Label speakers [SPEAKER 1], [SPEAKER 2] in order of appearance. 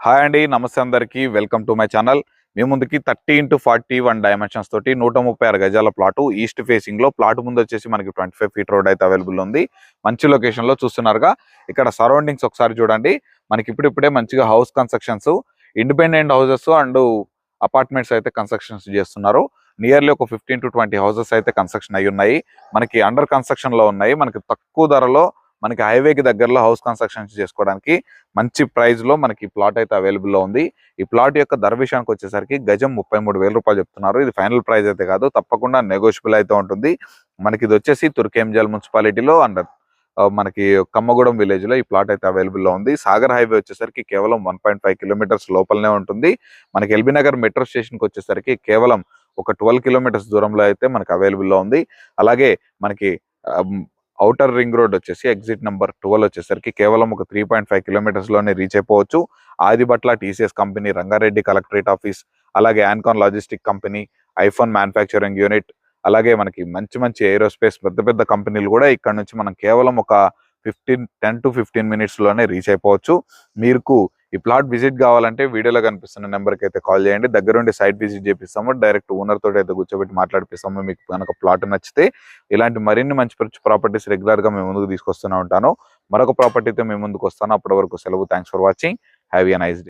[SPEAKER 1] Hi అండి, నమస్తే అందరికి. Welcome to my channel. మీ ముందుకి 30x41 డైమెన్షన్స్ తోటి 136 గజాల ప్లాటు ఈస్ట్ ఫేసింగ్ లో ప్లాట్ ముందు వచ్చేసి మనకి 25 ఫీట్ రోడ్ అయితే అవైలబుల్ ఉంది. మంచి లొకేషన్ లో చూస్తున్నారుగా. ఇక్కడ సరౌండింగ్స్ ఒకసారి చూడండి. మనకి ఇప్పుడిప్పుడే మంచిగా house constructions, independent houses and apartments అయితే కన్స్ట్రక్షన్స్ చేస్తున్నారు. నియర్లీ ఒక 15 to 20 హౌసెస్ అయితే కన్స్ట్రక్షన్ అయి ఉన్నాయి. మనకి అండర్ కన్స్ట్రక్షన్ లో ఉన్నాయి. మనకి తక్కువ ధరలో మనకి హైవేకి దగ్గరలో హౌస్ కన్స్ట్రక్షన్స్ చేసుకోవడానికి మంచి ప్రైస్ లో మనకి ప్లాట్ అయితే అవైలబుల్ లో ఉంది. ఈ ప్లాట్ యొక్క ధర విషయానికి వచ్చేసరికి గజం 33,000 రూపాయలు చెప్తున్నారు. ఇది ఫైనల్ ప్రైస్ అయితే కాదు, తప్పకుండా నెగోషియబుల్ అయితే ఉంటుంది. మనకి ఇది వచ్చేసి తుర్కేంజల్ మున్సిపాలిటీలో అండ్ మనకి కమ్మగూడెం విలేజ్ లో ఈ ప్లాట్ అయితే అవైలబుల్ లో ఉంది. సాగర్ హైవే వచ్చేసరికి కేవలం 1.5 కిలోమీటర్స్ లోపలనే ఉంటుంది. మనకి ఎల్బీ నగర్ మెట్రో స్టేషన్ కి వచ్చేసరికి కేవలం ఒక 12 కిలోమీటర్స్ దూరంలో అయితే మనకి అవైలబుల్ లో ఉంది. అలాగే మనకి ఔటర్ రింగ్ రోడ్ వచ్చేసి ఎగ్జిట్ నెంబర్ 12 వచ్చేసరికి కేవలం ఒక 3.5 కిలోమీటర్స్ లోనే రీచ్ అయిపోవచ్చు. Adibatla TCS company, Rangareddy collectorate office, అలాగే ఆన్కాన్ logistic company, iPhone manufacturing unit, అలాగే మనకి మంచి మంచి ఏరోస్పేస్ పెద్ద పెద్ద కంపెనీలు కూడా ఇక్కడ నుంచి మనం కేవలం ఒక 10 to 15 మినిట్స్ లోనే రీచ్ అయిపోవచ్చు. మీకు ఈ ప్లాట్ విజిట్ కావాలంటే వీడియోలో కనిపిస్తున్న నెంబర్కి అయితే కాల్ చేయండి. దగ్గరుండి సైట్ విజిట్ చేపిస్తాము. డైరెక్ట్ ఓనర్ తోటి అయితే కూర్చోబెట్టి మాట్లాడిపిస్తాము. మీకు కనుక ప్లాట్ నచ్చితే ఇలాంటి మరిన్ని మంచి ప్రాపర్టీస్ రెగ్యులర్ గా మేము ముందుకు తీసుకొస్తూనే ఉంటాను. మరొక ప్రాపర్టీతో మేము ముందుకు వస్తాను. అప్పటి వరకు సెలవు. Thanks for watching. Have a nice day.